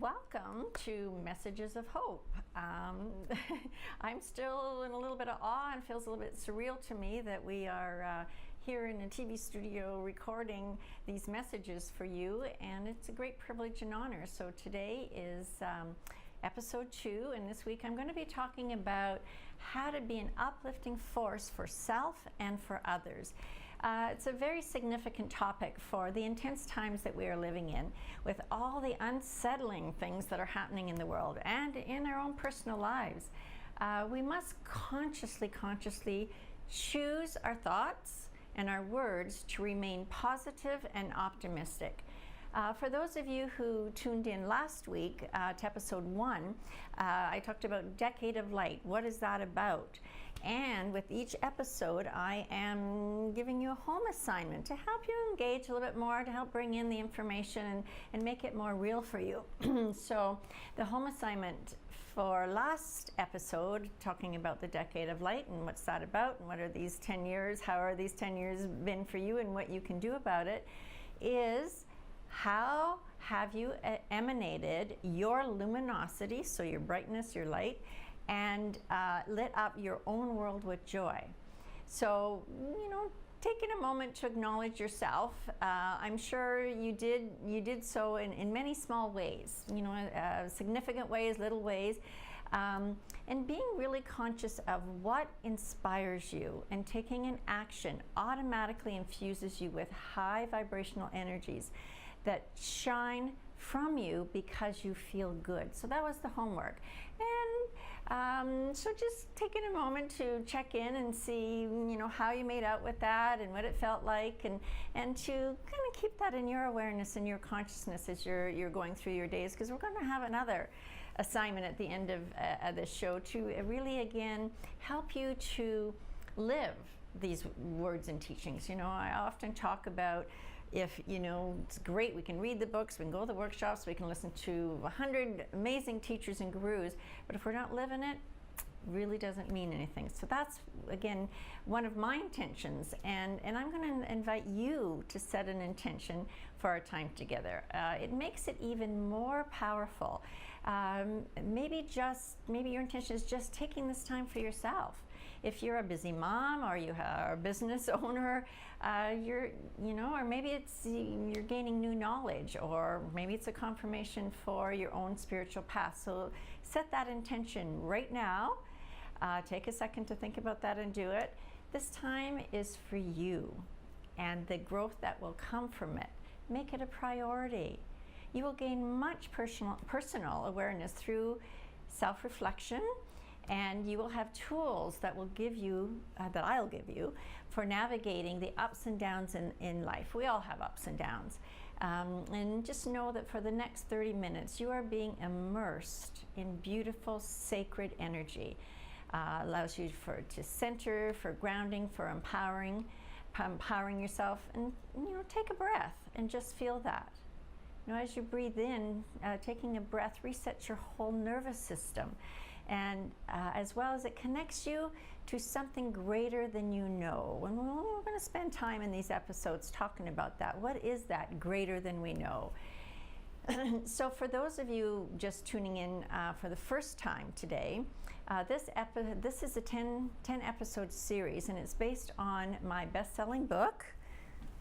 Welcome to Messages of Hope. I'm still in a little bit of awe and feels a little bit surreal to me that we are here in a TV studio recording these messages for you, and it's a great privilege and honor. So today is episode 2, and this week I'm going to be talking about how to be an uplifting force for self and for others. It's a very significant topic for the intense times that we are living in, with all the unsettling things that are happening in the world and in our own personal lives. We must consciously choose our thoughts and our words to remain positive and optimistic. For those of you who tuned in last week to episode 1, I talked about Decade of Light. What is that about? And with each episode, I am giving you a home assignment to help you engage a little bit more, to help bring in the information and make it more real for you. So the home assignment for last episode, talking about the Decade of Light and what's that about and what are these 10 years, how are these 10 years been for you and what you can do about it, is how have you emanated your luminosity, so your brightness, your light, and lit up your own world with joy. So, taking a moment to acknowledge yourself. I'm sure you did so in many small ways, significant ways, little ways, and being really conscious of what inspires you and taking an action automatically infuses you with high vibrational energies that shine from you because you feel good. So that was the homework. And so just taking a moment to check in and see, how you made out with that and what it felt like, and to kind of keep that in your awareness and your consciousness as you're going through your days, because we're going to have another assignment at the end of this show to really, again, help you to live these words and teachings. I often talk about, if it's great, we can read the books, we can go to the workshops, we can listen to 100 amazing teachers and gurus, but if we're not living it, really doesn't mean anything. So that's, again, one of my intentions, and I'm going to invite you to set an intention for our time together. It makes it even more powerful. Maybe your intention is just taking this time for yourself. If you're a busy mom or you are a business owner, or maybe it's you're gaining new knowledge, or maybe it's a confirmation for your own spiritual path. So set that intention right now. Take a second to think about that and do it. This time is for you and the growth that will come from it. Make it a priority. You will gain much personal awareness through self-reflection, and you will have tools that will give you, that I'll give you, for navigating the ups and downs in life. We all have ups and downs. And just know that for the next 30 minutes, you are being immersed in beautiful, sacred energy. Allows you to center, for grounding, for empowering yourself, and take a breath and just feel that. As you breathe in, taking a breath resets your whole nervous system, and as well as it connects you to something greater than you know. And we're going to spend time in these episodes talking about that. What is that greater than we know? So for those of you just tuning in for the first time today, this is a 10 episode series, and it's based on my best-selling book.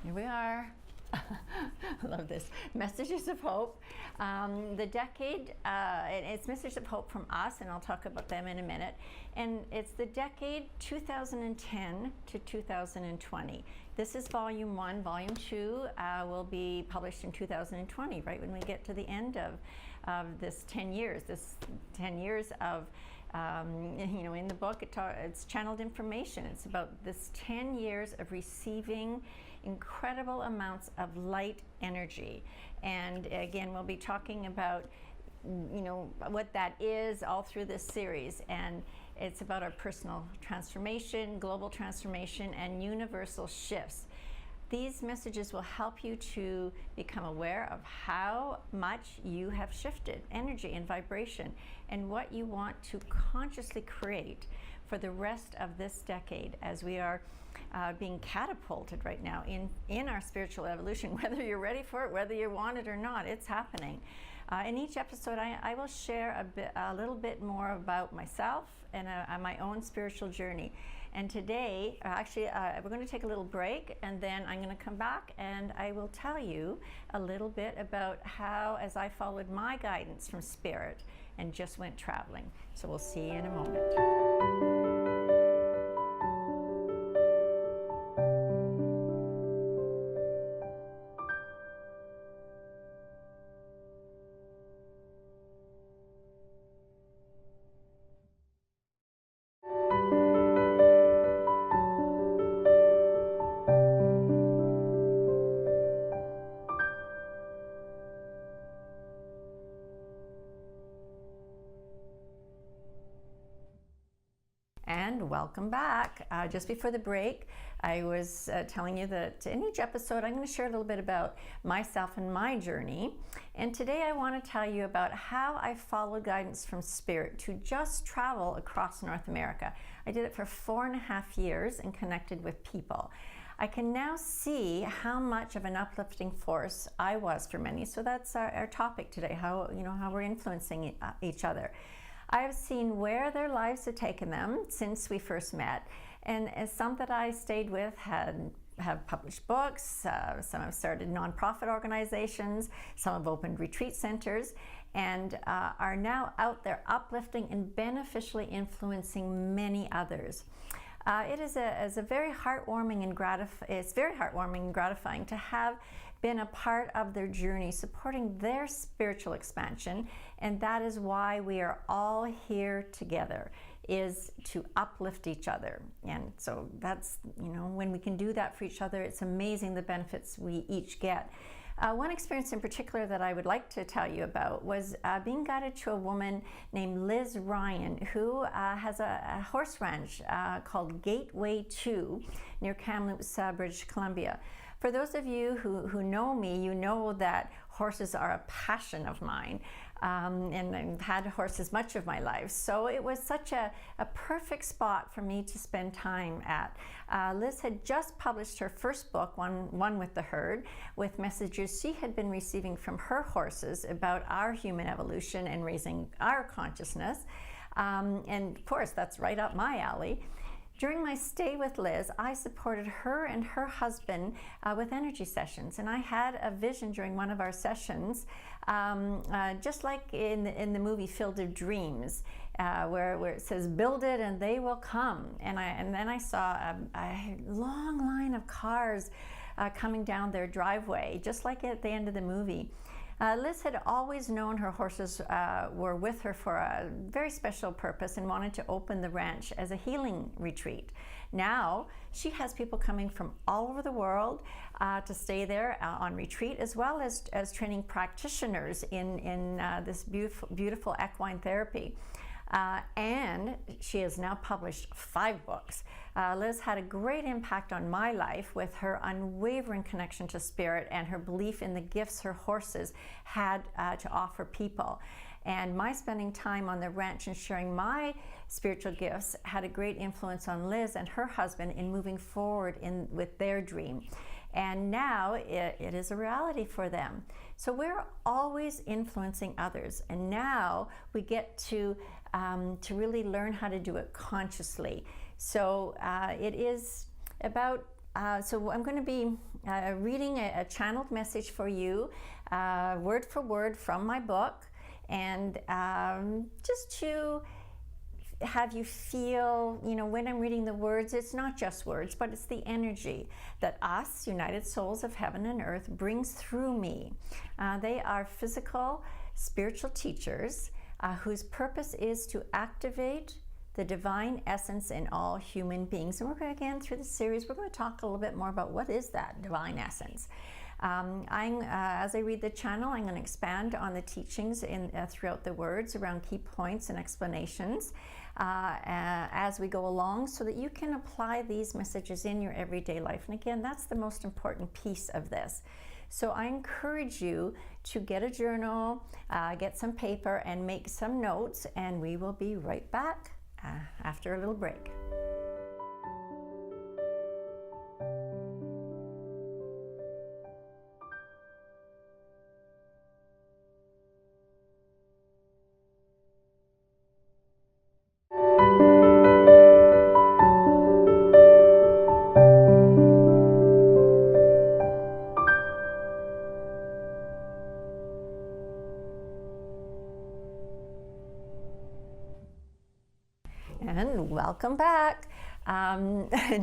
Here we are. I love this. Messages of Hope. The decade, it's Messages of Hope from us, and I'll talk about them in a minute. And it's the decade 2010 to 2020. This is volume 1. Volume 2 will be published in 2020, right when we get to the end of this 10 years. This 10 years of, in the book, it's channeled information. It's about this 10 years of receiving incredible amounts of light energy. And again, we'll be talking about what that is all through this series, and it's about our personal transformation, global transformation, and universal shifts. These messages will help you to become aware of how much you have shifted energy and vibration, and what you want to consciously create for the rest of this decade as we are being catapulted right now in our spiritual evolution, whether you're ready for it, whether you want it or not, it's happening. In each episode, I will share a little bit more about myself and my own spiritual journey. And today, we're going to take a little break, and then I'm going to come back and I will tell you a little bit about how, as I followed my guidance from Spirit and just went traveling. So we'll see you in a moment. And welcome back. Just before the break, I was telling you that in each episode I'm going to share a little bit about myself and my journey. And today I want to tell you about how I followed guidance from Spirit to just travel across North America. I did it for 4.5 years and connected with people. I can now see how much of an uplifting force I was for many. So that's our topic today, how we're influencing each other. I've seen where their lives have taken them since we first met, and some that I stayed with have published books, some have started nonprofit organizations, some have opened retreat centers, and are now out there uplifting and beneficially influencing many others. It is a very heartwarming and gratifying to have been a part of their journey, supporting their spiritual expansion, and that is why we are all here together, is to uplift each other. And so that's, when we can do that for each other, it's amazing the benefits we each get. One experience in particular that I would like to tell you about was being guided to a woman named Liz Ryan, who has a horse ranch called Gateway 2 near Kamloops, British Columbia. For those of you who know me, you know that horses are a passion of mine, and I've had horses much of my life. So it was such a perfect spot for me to spend time at. Liz had just published her first book, One with the Herd, with messages she had been receiving from her horses about our human evolution and raising our consciousness. And of course, that's right up my alley. During my stay with Liz, I supported her and her husband with energy sessions, and I had a vision during one of our sessions, just like in the movie Field of Dreams, where it says, "Build it and they will come." And then I saw a long line of cars coming down their driveway, just like at the end of the movie. Liz had always known her horses were with her for a very special purpose and wanted to open the ranch as a healing retreat. Now she has people coming from all over the world to stay there on retreat, as well as training practitioners in this beautiful equine therapy. And she has now published 5 books. Liz had a great impact on my life with her unwavering connection to Spirit and her belief in the gifts her horses had to offer people. And my spending time on the ranch and sharing my spiritual gifts had a great influence on Liz and her husband in moving forward with their dream. And now it is a reality for them. So we're always influencing others. And now we get to really learn how to do it consciously. So it is about, so I'm going to be reading a channeled message for you, word for word from my book, and just to have you feel, when I'm reading the words, it's not just words, but it's the energy that us, United Souls of Heaven and Earth, brings through me. They are physical, spiritual teachers whose purpose is to activate the divine essence in all human beings. And we're going to, again, through the series, we're going to talk a little bit more about what is that divine essence. As I read the channel, I'm going to expand on the teachings throughout the words around key points and explanations as we go along, so that you can apply these messages in your everyday life. And again, that's the most important piece of this. So I encourage you to get a journal, get some paper, and make some notes, and we will be right back after a little break. And welcome back.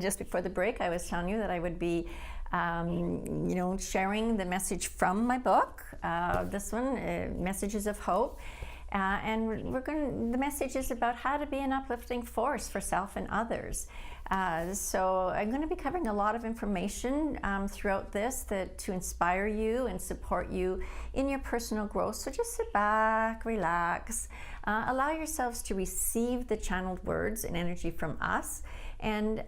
Just before the break, I was telling you that I would be, sharing the message from my book. This one, Messages of Hope. And the message is about how to be an uplifting force for self and others. So I'm going to be covering a lot of information throughout this to inspire you and support you in your personal growth. So just sit back, relax, allow yourselves to receive the channeled words and energy from us, and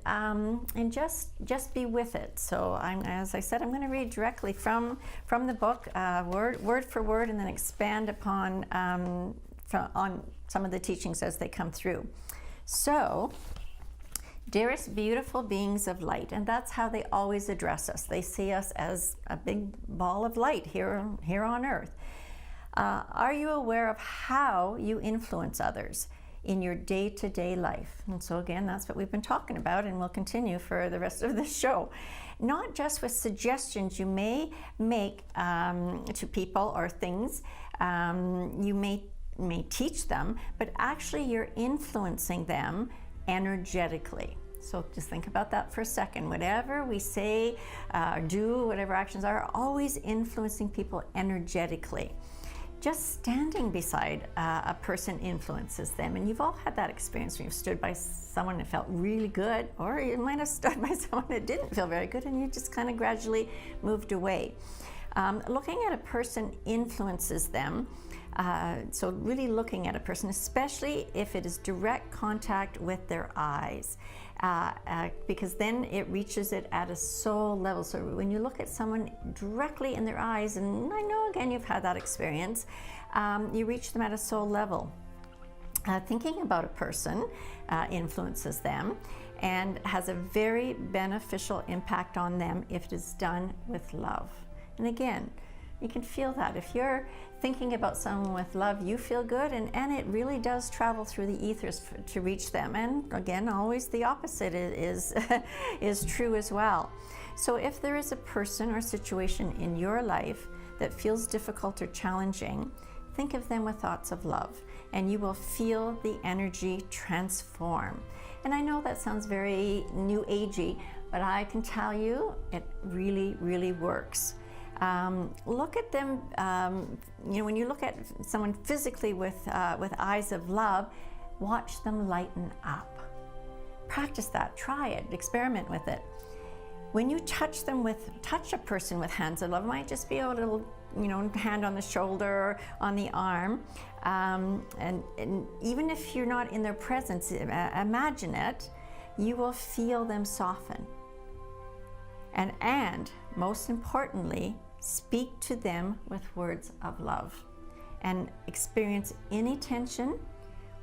just be with it. So as I said, I'm going to read directly from the book, word for word, and then expand upon on some of the teachings as they come through. So, dearest beautiful beings of light, and that's how they always address us. They see us as a big ball of light here on earth. Are you aware of how you influence others in your day-to-day life? And so again, that's what we've been talking about, and we'll continue for the rest of this show. Not just with suggestions you may make to people or things, you may teach them, but actually you're influencing them energetically. So just think about that for a second. Whatever we say, do, whatever actions are always influencing people energetically. Just standing beside a person influences them. And you've all had that experience when you've stood by someone that felt really good, or you might have stood by someone that didn't feel very good, and you just kind of gradually moved away. Looking at a person influences them. So really looking at a person, especially if it is direct contact with their eyes, because then it reaches it at a soul level. So when you look at someone directly in their eyes, and I know again you've had that experience, you reach them at a soul level. Thinking about a person influences them and has a very beneficial impact on them if it is done with love. And again, you can feel that. If you're thinking about someone with love, you feel good, and it really does travel through the ethers to reach them. And again, always the opposite is true as well. So if there is a person or situation in your life that feels difficult or challenging, think of them with thoughts of love, and you will feel the energy transform. And I know that sounds very new agey, but I can tell you it really, really works. Look at them, when you look at someone physically with eyes of love, watch them lighten up. Practice that, try it, experiment with it. When you touch a person with hands of love, it might just be a little, hand on the shoulder, on the arm, and even if you're not in their presence, imagine it, you will feel them soften. And most importantly, speak to them with words of love, and experience any tension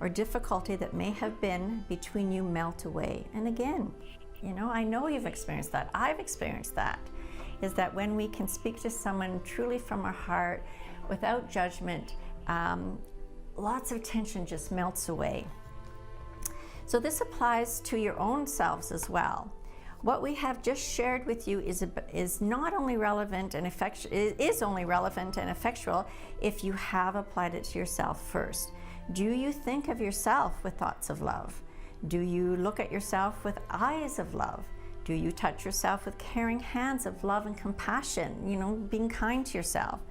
or difficulty that may have been between you melt away. And again, I know you've experienced that. I've experienced that. Is that when we can speak to someone truly from our heart, without judgment, lots of tension just melts away. So this applies to your own selves as well. What we have just shared with you is not only relevant and only relevant and effectual if you have applied it to yourself first. Do you think of yourself with thoughts of love? Do you look at yourself with eyes of love? Do you touch yourself with caring hands of love and compassion, being kind to yourself?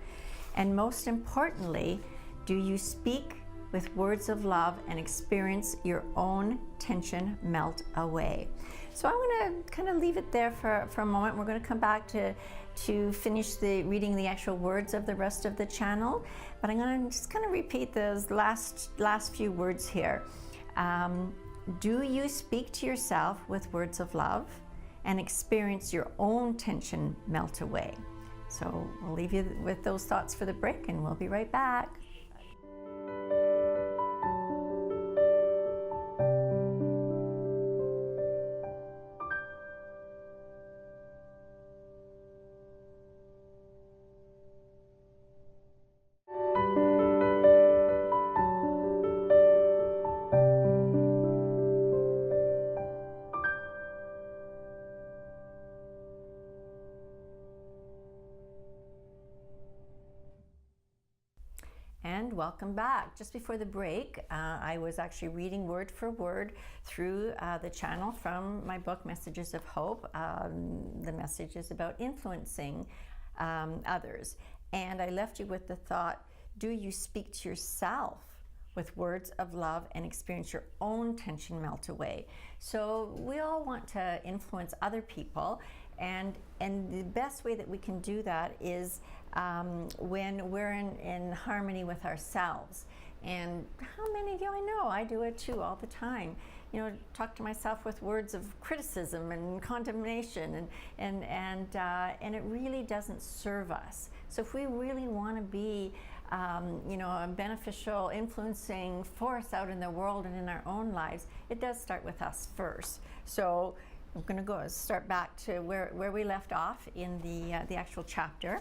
And most importantly, do you speak with words of love and experience your own tension melt away? So I'm going to kind of leave it there for a moment. We're going to come back to finish reading the actual words of the rest of the channel, but I'm going to just kind of repeat those last few words here. Do you speak to yourself with words of love and experience your own tension melt away? So we'll leave you with those thoughts for the break, and we'll be right back. And welcome back. Just before the break, I was actually reading word for word through the channel from my book, Messages of Hope. The message is about influencing others. And I left you with the thought, do you speak to yourself with words of love and experience your own tension melt away? So we all want to influence other people, and the best way that we can do that is when we're in harmony with ourselves. And how many of you, I know I do it too all the time, you know, talk to myself with words of criticism and condemnation, and it really doesn't serve us. So if we really want to be you know, a beneficial, influencing force out in the world and in our own lives, it does start with us first. So I'm going to start back to where we left off in the actual chapter.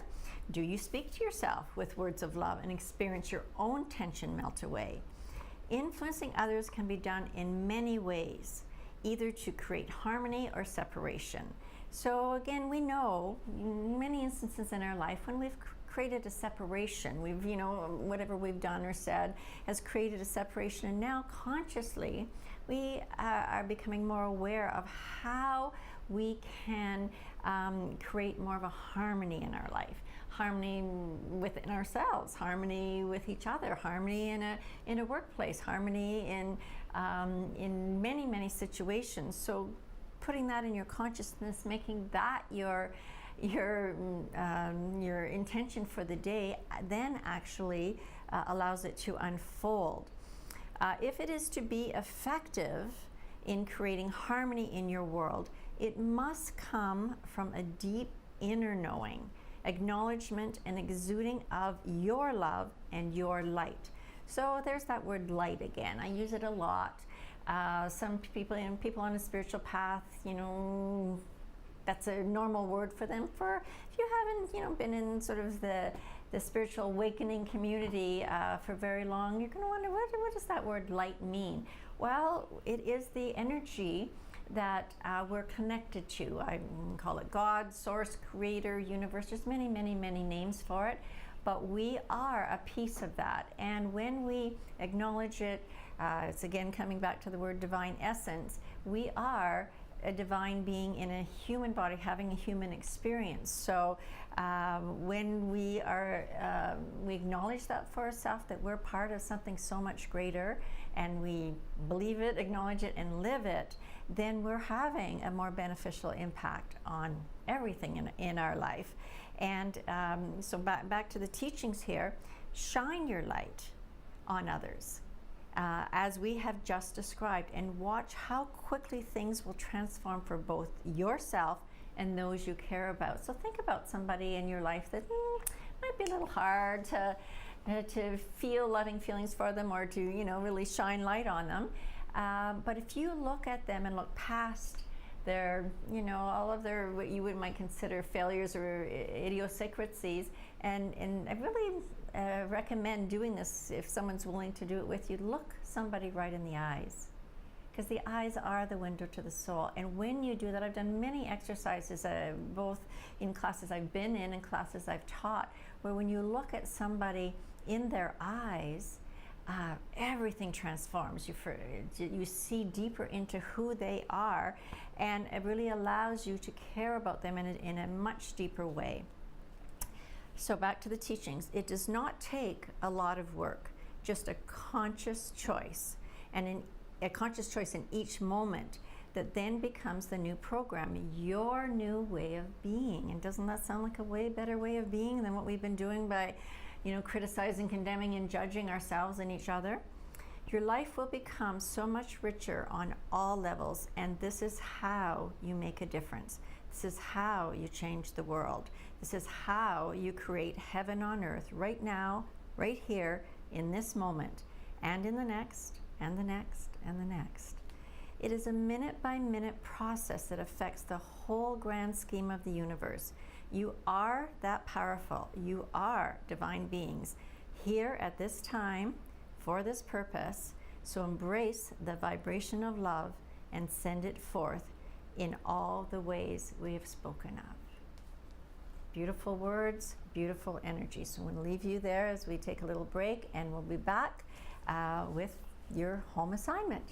Do you speak to yourself with words of love and experience your own tension melt away? Influencing others can be done in many ways, either to create harmony or separation. So again, we know in many instances in our life when we've created a separation, we've, you know, whatever we've done or said has created a separation, and now consciously we are becoming more aware of how we can create more of a harmony in our life. Harmony within ourselves, harmony with each other, harmony in a workplace, harmony in many situations. So putting that in your consciousness, making that your intention for the day, then actually allows it to unfold. If it is to be effective in creating harmony in your world, it must come from a deep inner knowing, acknowledgement and exuding of your love and your light. So there's that word light again. I use it a lot. Some people, you know, people on a spiritual path, you know, that's a normal word for them. For if you haven't, you know, been in sort of the spiritual awakening community for very long, you're going to wonder, what does that word light mean? Well, it is the energy that we're connected to. I call it God, Source, Creator, Universe. There's many names for it, but we are a piece of that. And when we acknowledge it, it's again coming back to the word divine essence. We are a divine being in a human body having a human experience. So when we acknowledge that for ourselves, that we're part of something so much greater, and we believe it, acknowledge it, and live it, then we're having a more beneficial impact on everything in our life. And so back to the teachings here, shine your light on others. As we have just described, and watch how quickly things will transform for both yourself and those you care about. So think about somebody in your life that might be a little hard to feel loving feelings for them, or to, you know, really shine light on them. But if you look at them and look past their, you know, all of their, what you might consider failures or idiosyncrasies, and I really recommend doing this if someone's willing to do it with you. Look somebody right in the eyes, because the eyes are the window to the soul. And when you do that, I've done many exercises, both in classes I've been in and classes I've taught, where when you look at somebody in their eyes, everything transforms. You see deeper into who they are, and it really allows you to care about them in a much deeper way. So back to the teachings. It does not take a lot of work, just a conscious choice, and a conscious choice in each moment that then becomes the new program, your new way of being. And doesn't that sound like a way better way of being than what we've been doing by, you know, criticizing, condemning, and judging ourselves and each other? Your life will become so much richer on all levels, and this is how you make a difference. This is how you change the world. This is how you create heaven on earth right now, right here, in this moment, and in the next, and the next, and the next. It is a minute-by-minute process that affects the whole grand scheme of the universe. You are that powerful. You are divine beings here at this time for this purpose. So embrace the vibration of love and send it forth in all the ways we have spoken of. Beautiful words, beautiful energy. So I'm going to leave you there as we take a little break, and we'll be back with your home assignment.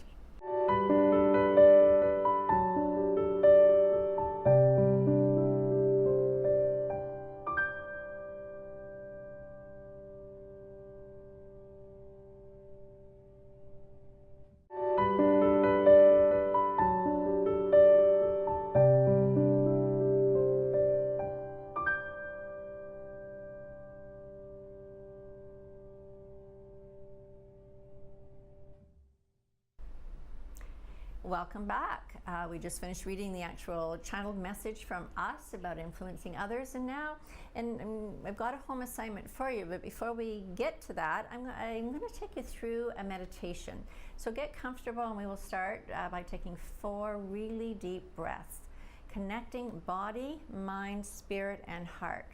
Welcome back. We just finished reading the actual channeled message from us about influencing others, and now I've got a home assignment for you. But before we get to that, I'm going to take you through a meditation. So get comfortable, and we will start by taking 4 really deep breaths, connecting body, mind, spirit, and heart.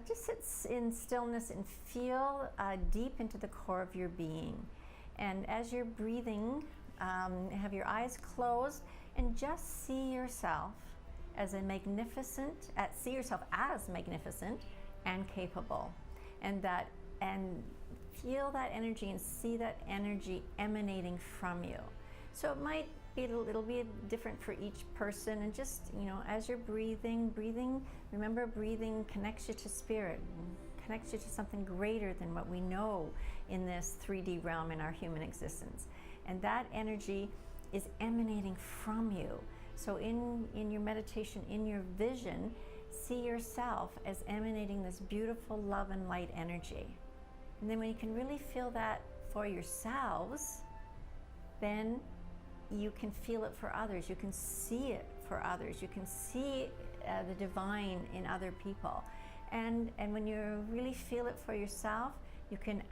Just sit in stillness and feel deep into the core of your being. And as you're breathing, have your eyes closed and just see yourself as magnificent and capable, and feel that energy and see that energy emanating from you. So it might be it'll be different for each person, and just, as you're breathing, remember, breathing connects you to spirit, connects you to something greater than what we know in this 3D realm in our human existence. And that energy is emanating from you. So in your meditation, in your vision, see yourself as emanating this beautiful love and light energy. And then when you can really feel that for yourselves, then you can feel it for others. You can see it for others. You can see the divine in other people. And when you really feel it for yourself, you can,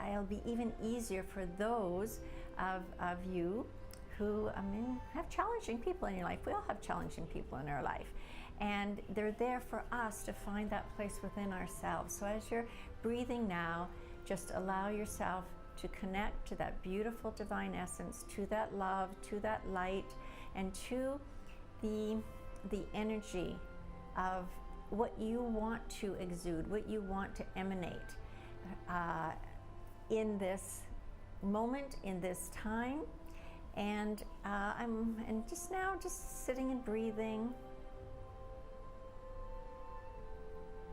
it'll be even easier for those of you who have challenging people in your life. We all have challenging people in our life, and they're there for us to find that place within ourselves. So as you're breathing now, just allow yourself to connect to that beautiful divine essence, to that love, to that light, and to the energy of what you want to exude, what you want to emanate in this moment, in this time. And just now, just sitting and breathing,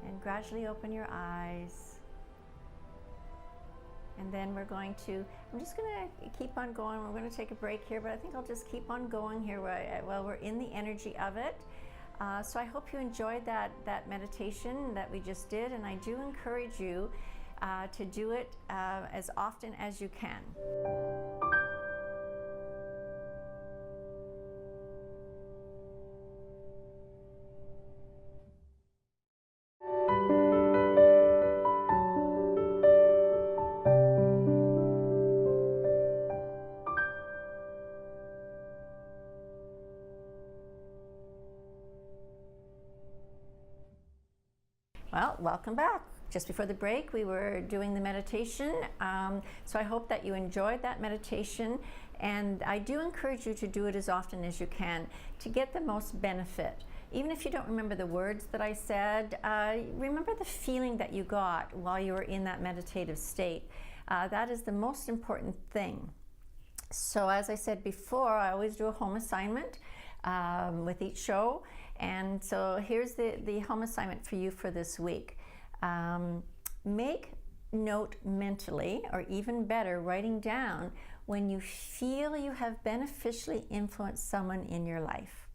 and gradually open your eyes. And then I'm just going to keep on going. We're going to take a break here, but I think I'll just keep on going here while we're in the energy of it. So I hope you enjoyed that meditation that we just did, and I do encourage you to do it as often as you can. Well, welcome back. Just before the break, we were doing the meditation. So I hope that you enjoyed that meditation. And I do encourage you to do it as often as you can to get the most benefit. Even if you don't remember the words that I said, remember the feeling that you got while you were in that meditative state. That is the most important thing. So as I said before, I always do a home assignment with each show. And so here's the home assignment for you for this week. Make note mentally, or even better, writing down when you feel you have beneficially influenced someone in your life.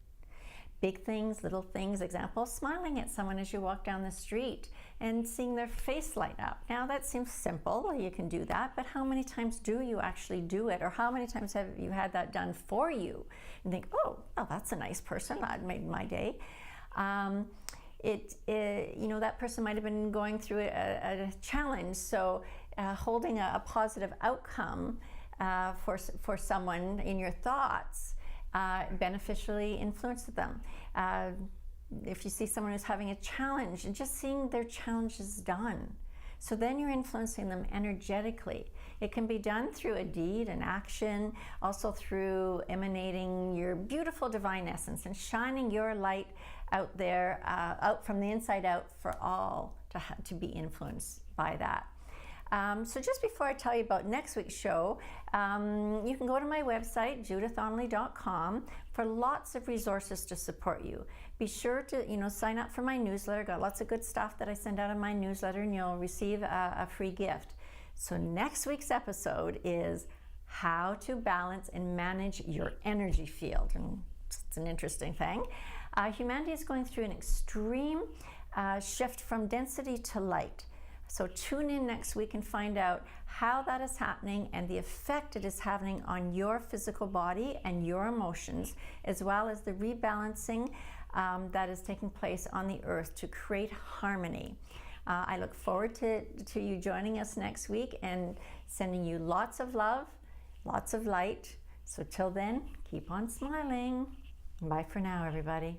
Big things, little things. Example, smiling at someone as you walk down the street and seeing their face light up. Now that seems simple, you can do that, but how many times do you actually do it? Or how many times have you had that done for you? And think, oh, that's a nice person, that made my day. That person might have been going through a challenge, so holding a positive outcome for someone in your thoughts beneficially influences them. If you see someone who's having a challenge, and just seeing their challenges done. So then you're influencing them energetically. It can be done through a deed, an action, also through emanating your beautiful divine essence and shining your light out there, out from the inside out, for all to be influenced by that. So just before I tell you about next week's show, you can go to my website, judithonley.com, for lots of resources to support you. Be sure to, sign up for my newsletter. Got lots of good stuff that I send out in my newsletter, and you'll receive a free gift. So next week's episode is how to balance and manage your energy field. And it's an interesting thing. Humanity is going through an extreme shift from density to light. So tune in next week and find out how that is happening and the effect it is having on your physical body and your emotions, as well as the rebalancing that is taking place on the earth to create harmony. I look forward to you joining us next week and sending you lots of love, lots of light. So till then, keep on smiling. Bye for now, everybody.